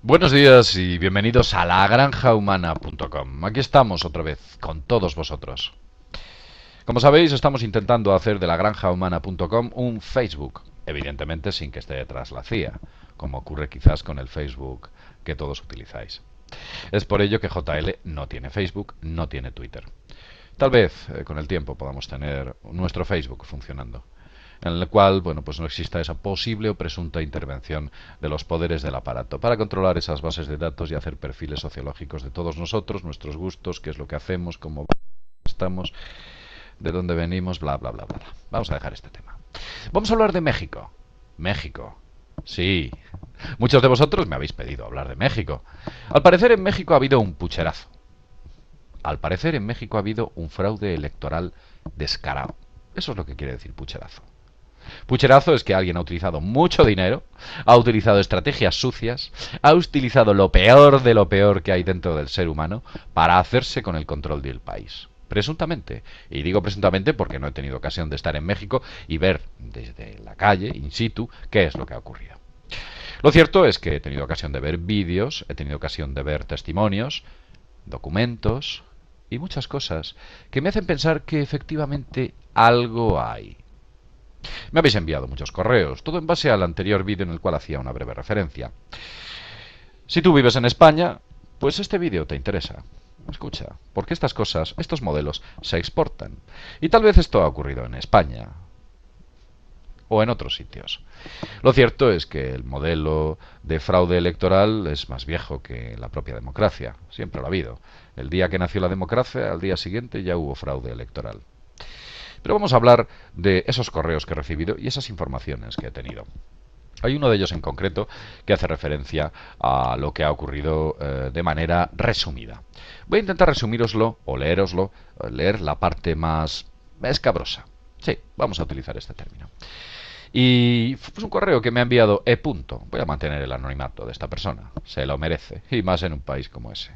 Buenos días y bienvenidos a lagranjahumana.com. Aquí estamos otra vez con todos vosotros. Como sabéis, estamos intentando hacer de lagranjahumana.com un Facebook, evidentemente sin que esté detrás la CIA, como ocurre quizás con el Facebook que todos utilizáis. Es por ello que JL no tiene Facebook, no tiene Twitter. Tal vez con el tiempo podamos tener nuestro Facebook funcionando, en el cual, bueno, pues no exista esa posible o presunta intervención de los poderes del aparato para controlar esas bases de datos y hacer perfiles sociológicos de todos nosotros, nuestros gustos, qué es lo que hacemos, cómo estamos, de dónde venimos, bla, bla, bla, bla. Vamos a dejar este tema. Vamos a hablar de México. México. Sí. Muchos de vosotros me habéis pedido hablar de México. Al parecer en México ha habido un pucherazo. Al parecer en México ha habido un fraude electoral descarado. Eso es lo que quiere decir pucherazo. Pucherazo es que alguien ha utilizado mucho dinero, ha utilizado estrategias sucias, ha utilizado lo peor de lo peor que hay dentro del ser humano para hacerse con el control del país. Presuntamente. Y digo presuntamente porque no he tenido ocasión de estar en México y ver desde la calle, in situ, qué es lo que ha ocurrido. Lo cierto es que he tenido ocasión de ver vídeos, he tenido ocasión de ver testimonios, documentos y muchas cosas que me hacen pensar que efectivamente algo hay. Me habéis enviado muchos correos, todo en base al anterior vídeo en el cual hacía una breve referencia. Si tú vives en España, pues este vídeo te interesa. Escucha, porque estas cosas, estos modelos, se exportan. Y tal vez esto ha ocurrido en España o en otros sitios. Lo cierto es que el modelo de fraude electoral es más viejo que la propia democracia. Siempre lo ha habido. El día que nació la democracia, al día siguiente ya hubo fraude electoral. Pero vamos a hablar de esos correos que he recibido y esas informaciones que he tenido. Hay uno de ellos en concreto que hace referencia a lo que ha ocurrido de manera resumida. Voy a intentar resumíroslo o leeroslo, leer la parte más escabrosa. Sí, vamos a utilizar este término. Y es un correo que me ha enviado E. Voy a mantener el anonimato de esta persona. Se lo merece, y más en un país como ese.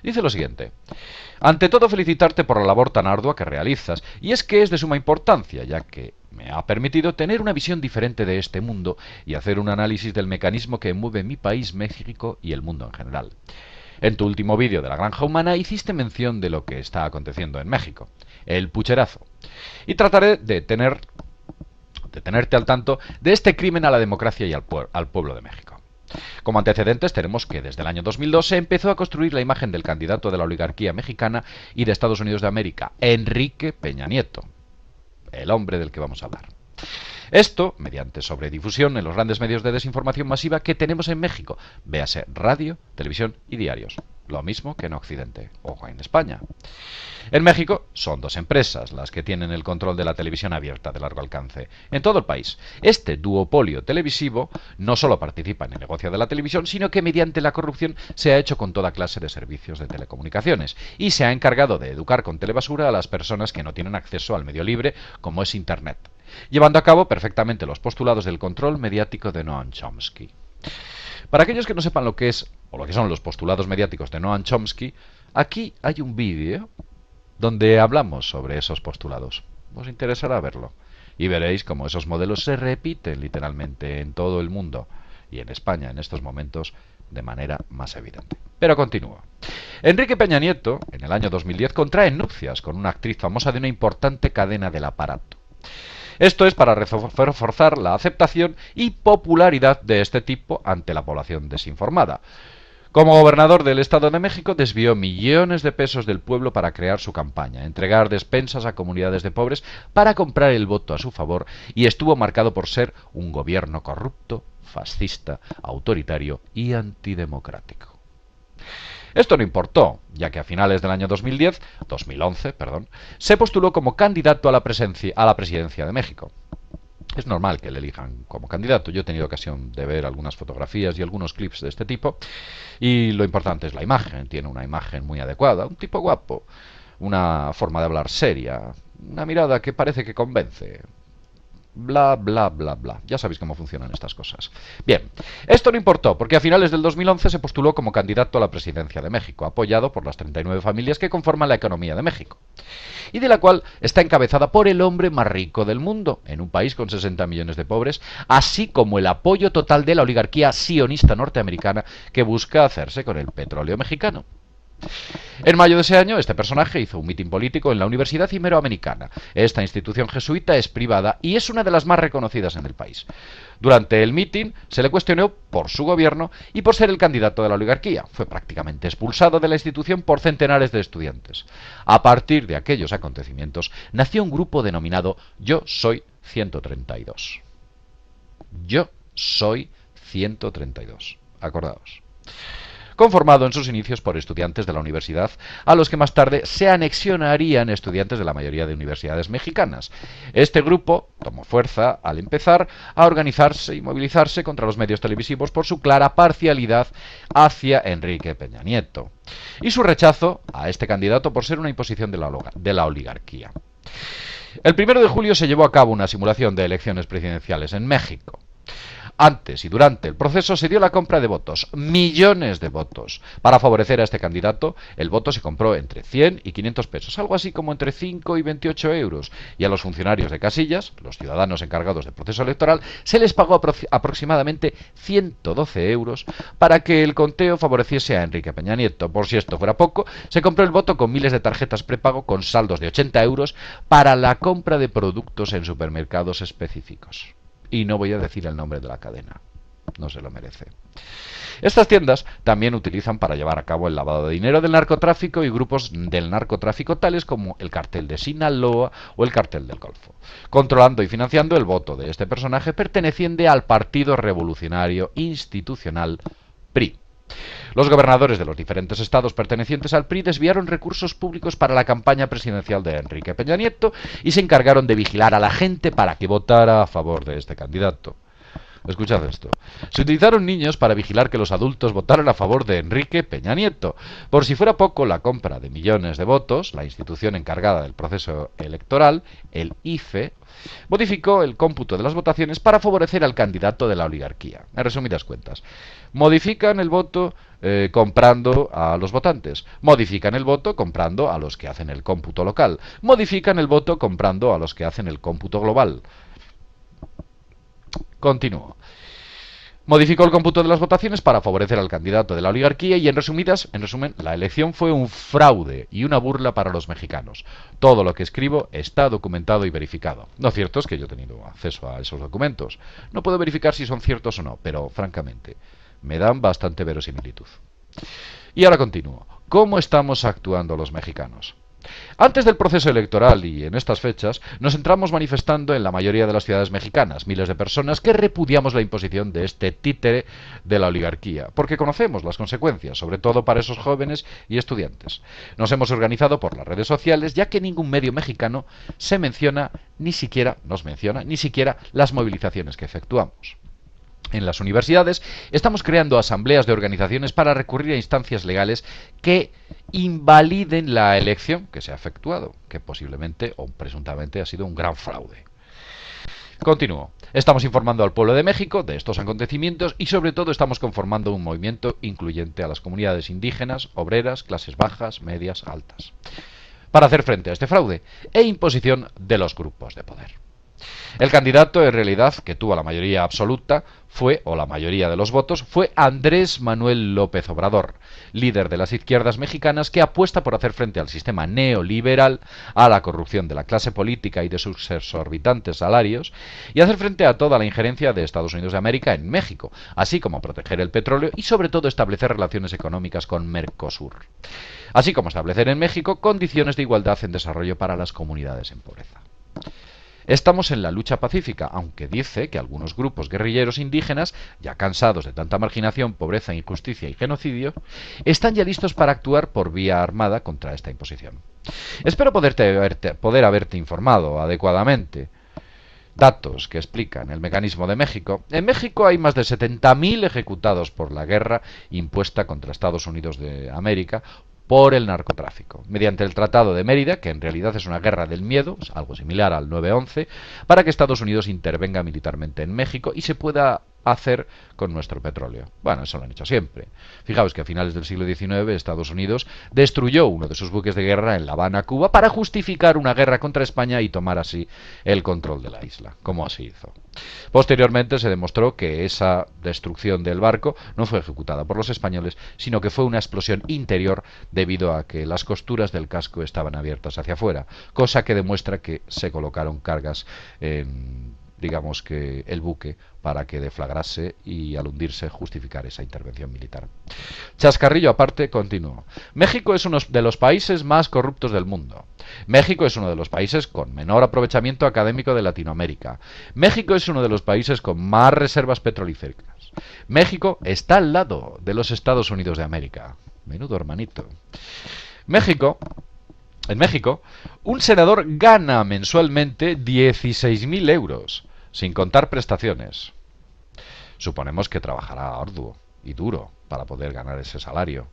Dice lo siguiente. Ante todo, felicitarte por la labor tan ardua que realizas, y es que es de suma importancia, ya que me ha permitido tener una visión diferente de este mundo y hacer un análisis del mecanismo que mueve mi país, México y el mundo en general. En tu último vídeo de la Granja Humana hiciste mención de lo que está aconteciendo en México, el pucherazo, y trataré de tenerte al tanto de este crimen a la democracia y al pueblo de México. Como antecedentes tenemos que desde el año 2002 se empezó a construir la imagen del candidato de la oligarquía mexicana y de Estados Unidos de América, Enrique Peña Nieto, el hombre del que vamos a hablar. Esto mediante sobredifusión en los grandes medios de desinformación masiva que tenemos en México, véase radio, televisión y diarios. Lo mismo que en Occidente o en España. En México son dos empresas las que tienen el control de la televisión abierta de largo alcance en todo el país. Este duopolio televisivo no solo participa en el negocio de la televisión, sino que mediante la corrupción se ha hecho con toda clase de servicios de telecomunicaciones y se ha encargado de educar con telebasura a las personas que no tienen acceso al medio libre como es Internet, llevando a cabo perfectamente los postulados del control mediático de Noam Chomsky. Para aquellos que no sepan lo que es o lo que son los postulados mediáticos de Noam Chomsky, aquí hay un vídeo donde hablamos sobre esos postulados. Os interesará verlo y veréis cómo esos modelos se repiten literalmente en todo el mundo y en España en estos momentos de manera más evidente. Pero continúo. Enrique Peña Nieto, en el año 2010, contrae nupcias con una actriz famosa de una importante cadena del aparato. Esto es para reforzar la aceptación y popularidad de este tipo ante la población desinformada. Como gobernador del Estado de México, desvió millones de pesos del pueblo para crear su campaña, entregar despensas a comunidades de pobres para comprar el voto a su favor y estuvo marcado por ser un gobierno corrupto, fascista, autoritario y antidemocrático. Esto no importó, ya que a finales del año 2011, se postuló como candidato a la presidencia de México. Es normal que le elijan como candidato. Yo he tenido ocasión de ver algunas fotografías y algunos clips de este tipo y lo importante es la imagen. Tiene una imagen muy adecuada, un tipo guapo, una forma de hablar seria, una mirada que parece que convence. Bla, bla, bla, bla. Ya sabéis cómo funcionan estas cosas. Bien, esto no importó, porque a finales del 2011 se postuló como candidato a la presidencia de México, apoyado por las 39 familias que conforman la economía de México, y de la cual está encabezada por el hombre más rico del mundo, en un país con 60 millones de pobres, así como el apoyo total de la oligarquía sionista norteamericana que busca hacerse con el petróleo mexicano. En mayo de ese año, este personaje hizo un mitin político en la Universidad Iberoamericana. Esta institución jesuita es privada y es una de las más reconocidas en el país. Durante el mitin se le cuestionó por su gobierno y por ser el candidato de la oligarquía. Fue prácticamente expulsado de la institución por centenares de estudiantes. A partir de aquellos acontecimientos nació un grupo denominado Yo Soy 132. Yo Soy 132. Acordaos. Conformado en sus inicios por estudiantes de la universidad, a los que más tarde se anexionarían estudiantes de la mayoría de universidades mexicanas. Este grupo tomó fuerza al empezar a organizarse y movilizarse contra los medios televisivos por su clara parcialidad hacia Enrique Peña Nieto y su rechazo a este candidato por ser una imposición de la oligarquía. El 1 de julio se llevó a cabo una simulación de elecciones presidenciales en México. Antes y durante el proceso se dio la compra de votos, millones de votos. Para favorecer a este candidato, el voto se compró entre 100 y 500 pesos, algo así como entre 5 y 28 euros. Y a los funcionarios de casillas, los ciudadanos encargados del proceso electoral, se les pagó aproximadamente 112 euros para que el conteo favoreciese a Enrique Peña Nieto. Por si esto fuera poco, se compró el voto con miles de tarjetas prepago con saldos de 80 euros para la compra de productos en supermercados específicos. Y no voy a decir el nombre de la cadena, no se lo merece. Estas tiendas también utilizan para llevar a cabo el lavado de dinero del narcotráfico y grupos del narcotráfico tales como el cartel de Sinaloa o el cartel del Golfo, controlando y financiando el voto de este personaje perteneciente al Partido Revolucionario Institucional PRI. Los gobernadores de los diferentes estados pertenecientes al PRI desviaron recursos públicos para la campaña presidencial de Enrique Peña Nieto y se encargaron de vigilar a la gente para que votara a favor de este candidato. Escuchad esto. Se utilizaron niños para vigilar que los adultos votaran a favor de Enrique Peña Nieto. Por si fuera poco, la compra de millones de votos, la institución encargada del proceso electoral, el IFE, modificó el cómputo de las votaciones para favorecer al candidato de la oligarquía. En resumidas cuentas, modifican el voto comprando a los votantes, modifican el voto comprando a los que hacen el cómputo local, modifican el voto comprando a los que hacen el cómputo global. Continúo. Modificó el cómputo de las votaciones para favorecer al candidato de la oligarquía y en resumen, la elección fue un fraude y una burla para los mexicanos. Todo lo que escribo está documentado y verificado. Lo cierto es que yo he tenido acceso a esos documentos. No puedo verificar si son ciertos o no, pero francamente, me dan bastante verosimilitud. Y ahora continúo. ¿Cómo estamos actuando los mexicanos? Antes del proceso electoral y en estas fechas nos entramos manifestando en la mayoría de las ciudades mexicanas, miles de personas que repudiamos la imposición de este títere de la oligarquía, porque conocemos las consecuencias, sobre todo para esos jóvenes y estudiantes. Nos hemos organizado por las redes sociales, ya que ningún medio mexicano nos menciona ni siquiera las movilizaciones que efectuamos. En las universidades estamos creando asambleas de organizaciones para recurrir a instancias legales que invaliden la elección que se ha efectuado, que posiblemente o presuntamente ha sido un gran fraude. Continúo. Estamos informando al pueblo de México de estos acontecimientos y sobre todo estamos conformando un movimiento incluyente a las comunidades indígenas, obreras, clases bajas, medias, altas, para hacer frente a este fraude e imposición de los grupos de poder. El candidato, en realidad, que tuvo la mayoría absoluta, o la mayoría de los votos, fue Andrés Manuel López Obrador, líder de las izquierdas mexicanas que apuesta por hacer frente al sistema neoliberal, a la corrupción de la clase política y de sus exorbitantes salarios, y hacer frente a toda la injerencia de Estados Unidos de América en México, así como proteger el petróleo y sobre todo establecer relaciones económicas con Mercosur, así como establecer en México condiciones de igualdad en desarrollo para las comunidades en pobreza. Estamos en la lucha pacífica, aunque dice que algunos grupos guerrilleros indígenas, ya cansados de tanta marginación, pobreza, injusticia y genocidio, están ya listos para actuar por vía armada contra esta imposición. Espero poder haberte informado adecuadamente. Datos que explican el mecanismo de México. En México hay más de 70.000 ejecutados por la guerra impuesta contra Estados Unidos de América por el narcotráfico, mediante el Tratado de Mérida, que en realidad es una guerra del miedo, algo similar al 9-11, para que Estados Unidos intervenga militarmente en México y se pueda hacer con nuestro petróleo. Bueno, eso lo han hecho siempre. Fijaos que a finales del siglo XIX Estados Unidos destruyó uno de sus buques de guerra en La Habana, Cuba, para justificar una guerra contra España y tomar así el control de la isla, como así hizo. Posteriormente se demostró que esa destrucción del barco no fue ejecutada por los españoles, sino que fue una explosión interior debido a que las costuras del casco estaban abiertas hacia afuera, cosa que demuestra que se colocaron cargas en, digamos, que el buque para que deflagrase y al hundirse justificar esa intervención militar. Chascarrillo aparte, continuó. México es uno de los países más corruptos del mundo. México es uno de los países con menor aprovechamiento académico de Latinoamérica. México es uno de los países con más reservas petrolíferas. México está al lado de los Estados Unidos de América. Menudo hermanito. En México, un senador gana mensualmente 16.000 euros, sin contar prestaciones. Suponemos que trabajará arduo y duro para poder ganar ese salario.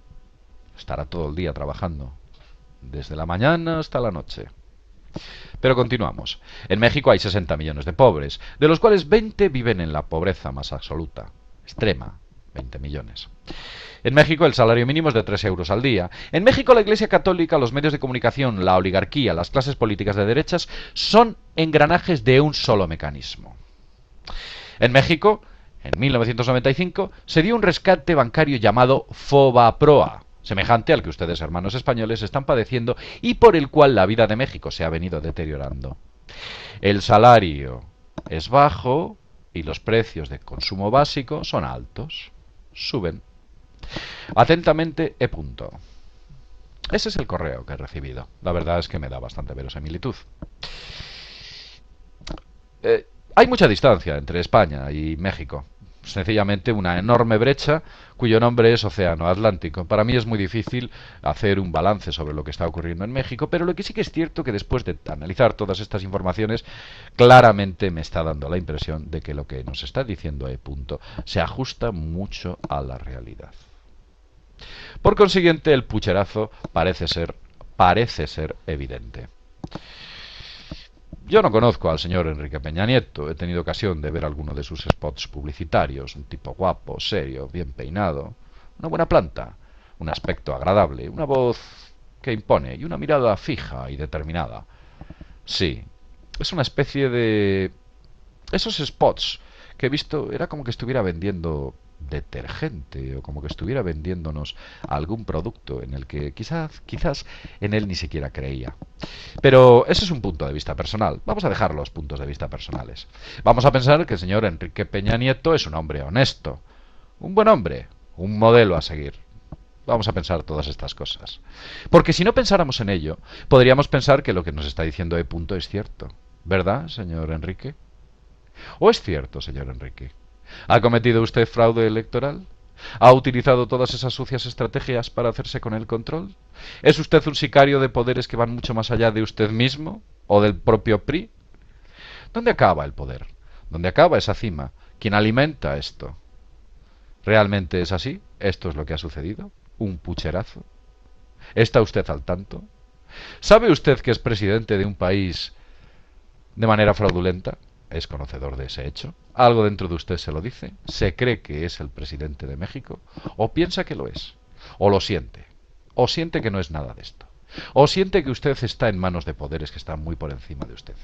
Estará todo el día trabajando, desde la mañana hasta la noche. Pero continuamos. En México hay 60 millones de pobres, de los cuales 20 viven en la pobreza más absoluta, extrema, 20 millones. En México el salario mínimo es de 3 euros al día. En México la Iglesia Católica, los medios de comunicación, la oligarquía, las clases políticas de derechas son engranajes de un solo mecanismo. En México, en 1995, se dio un rescate bancario llamado Fobaproa, semejante al que ustedes, hermanos españoles, están padeciendo y por el cual la vida de México se ha venido deteriorando. El salario es bajo y los precios de consumo básico son altos. Suben. Atentamente, E. Ese es el correo que he recibido. La verdad es que me da bastante verosimilitud. Hay mucha distancia entre España y México. Sencillamente una enorme brecha cuyo nombre es Océano Atlántico. Para mí es muy difícil hacer un balance sobre lo que está ocurriendo en México, pero lo que sí que es cierto que después de analizar todas estas informaciones, claramente me está dando la impresión de que lo que nos está diciendo E. se ajusta mucho a la realidad. Por consiguiente, el pucherazo parece ser evidente. Yo no conozco al señor Enrique Peña Nieto, he tenido ocasión de ver alguno de sus spots publicitarios, un tipo guapo, serio, bien peinado, una buena planta, un aspecto agradable, una voz que impone y una mirada fija y determinada. Sí, es una especie de... esos spots que he visto, era como que estuviera vendiendo detergente o como que estuviera vendiéndonos algún producto en el que quizás en él ni siquiera creía. Pero ese es un punto de vista personal. Vamos a dejar los puntos de vista personales. Vamos a pensar que el señor Enrique Peña Nieto es un hombre honesto, un buen hombre, un modelo a seguir. Vamos a pensar todas estas cosas. Porque si no pensáramos en ello, podríamos pensar que lo que nos está diciendo E. es cierto. ¿Verdad, señor Enrique? ¿O es cierto, señor Enrique? ¿Ha cometido usted fraude electoral? ¿Ha utilizado todas esas sucias estrategias para hacerse con el control? ¿Es usted un sicario de poderes que van mucho más allá de usted mismo o del propio PRI? ¿Dónde acaba el poder? ¿Dónde acaba esa cima? ¿Quién alimenta esto? ¿Realmente es así? ¿Esto es lo que ha sucedido? ¿Un pucherazo? ¿Está usted al tanto? ¿Sabe usted que es presidente de un país de manera fraudulenta? ¿Es conocedor de ese hecho? ¿Algo dentro de usted se lo dice? ¿Se cree que es el presidente de México? ¿O piensa que lo es? ¿O lo siente? ¿O siente que no es nada de esto? ¿O siente que usted está en manos de poderes que están muy por encima de usted?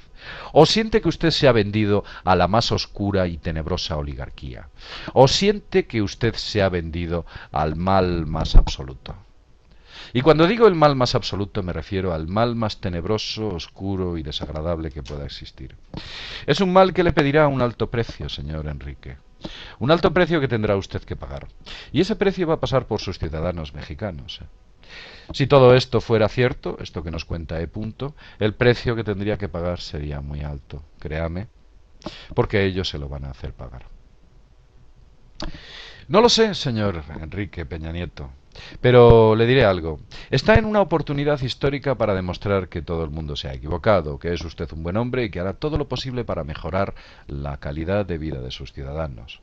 ¿O siente que usted se ha vendido a la más oscura y tenebrosa oligarquía? ¿O siente que usted se ha vendido al mal más absoluto? Y cuando digo el mal más absoluto me refiero al mal más tenebroso, oscuro y desagradable que pueda existir. Es un mal que le pedirá un alto precio, señor Enrique. Un alto precio que tendrá usted que pagar. Y ese precio va a pasar por sus ciudadanos mexicanos. Si todo esto fuera cierto, esto que nos cuenta E. el precio que tendría que pagar sería muy alto, créame, porque ellos se lo van a hacer pagar. No lo sé, señor Enrique Peña Nieto. Pero le diré algo. Está en una oportunidad histórica para demostrar que todo el mundo se ha equivocado, que es usted un buen hombre y que hará todo lo posible para mejorar la calidad de vida de sus ciudadanos.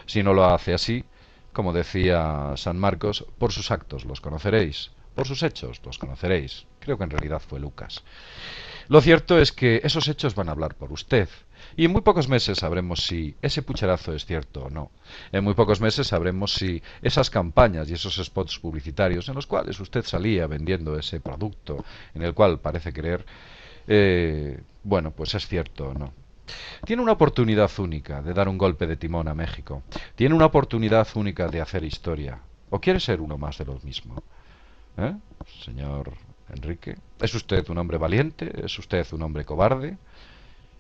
Si no lo hace así, como decía San Marcos, por sus actos los conoceréis. Por sus hechos los conoceréis. Creo que en realidad fue Lucas. Lo cierto es que esos hechos van a hablar por usted. Y en muy pocos meses sabremos si ese pucherazo es cierto o no. En muy pocos meses sabremos si esas campañas y esos spots publicitarios en los cuales usted salía vendiendo ese producto en el cual parece querer, bueno, pues es cierto o no. Tiene una oportunidad única de dar un golpe de timón a México. Tiene una oportunidad única de hacer historia. ¿O quiere ser uno más de lo mismo? ¿Eh? Señor Enrique, ¿es usted un hombre valiente? ¿Es usted un hombre cobarde?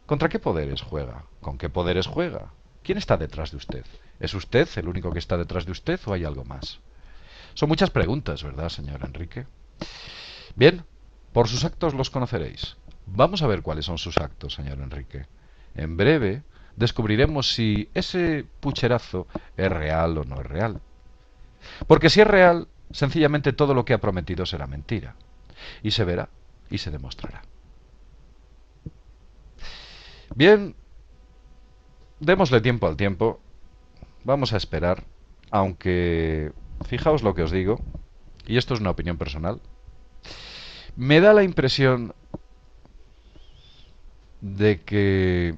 ¿Contra qué poderes juega? ¿Con qué poderes juega? ¿Quién está detrás de usted? ¿Es usted el único que está detrás de usted o hay algo más? Son muchas preguntas, ¿verdad, señor Enrique? Bien, por sus actos los conoceréis. Vamos a ver cuáles son sus actos, señor Enrique. En breve descubriremos si ese pucherazo es real o no es real. Porque si es real, sencillamente todo lo que ha prometido será mentira. Y se verá y se demostrará. Bien, démosle tiempo al tiempo. Vamos a esperar, aunque fijaos lo que os digo, y esto es una opinión personal, me da la impresión de que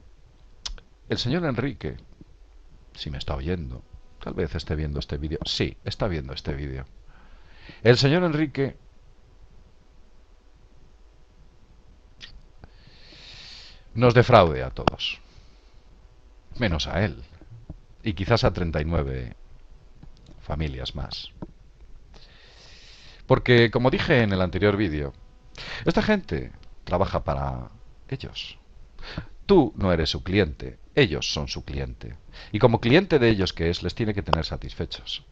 el señor Enrique, si me está oyendo, tal vez esté viendo este vídeo, sí, está viendo este vídeo. El señor Enrique nos defraude a todos, menos a él, y quizás a 39 familias más. Porque, como dije en el anterior vídeo, esta gente trabaja para ellos. Tú no eres su cliente, ellos son su cliente. Y como cliente de ellos que es, les tiene que tener satisfechos.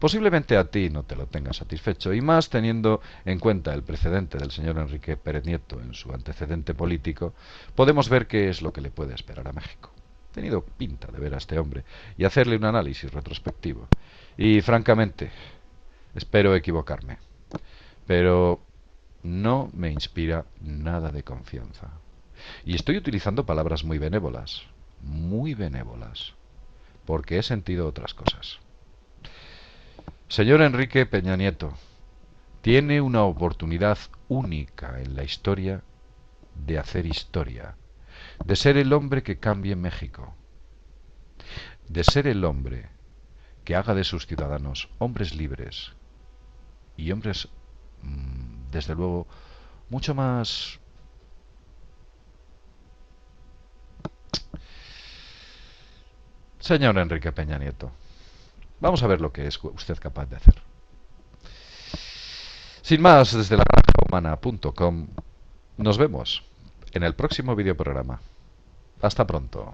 Posiblemente a ti no te lo tenga satisfecho, y más teniendo en cuenta el precedente del señor Enrique Pérez Nieto en su antecedente político, podemos ver qué es lo que le puede esperar a México. He tenido pinta de ver a este hombre y hacerle un análisis retrospectivo. Y francamente, espero equivocarme, pero no me inspira nada de confianza. Y estoy utilizando palabras muy benévolas, porque he sentido otras cosas. Señor Enrique Peña Nieto, tiene una oportunidad única en la historia de hacer historia, de ser el hombre que cambie México, de ser el hombre que haga de sus ciudadanos hombres libres y hombres, desde luego, mucho más... Señor Enrique Peña Nieto, vamos a ver lo que es usted capaz de hacer. Sin más, desde lagranjahumana.com, nos vemos en el próximo videoprograma. Hasta pronto.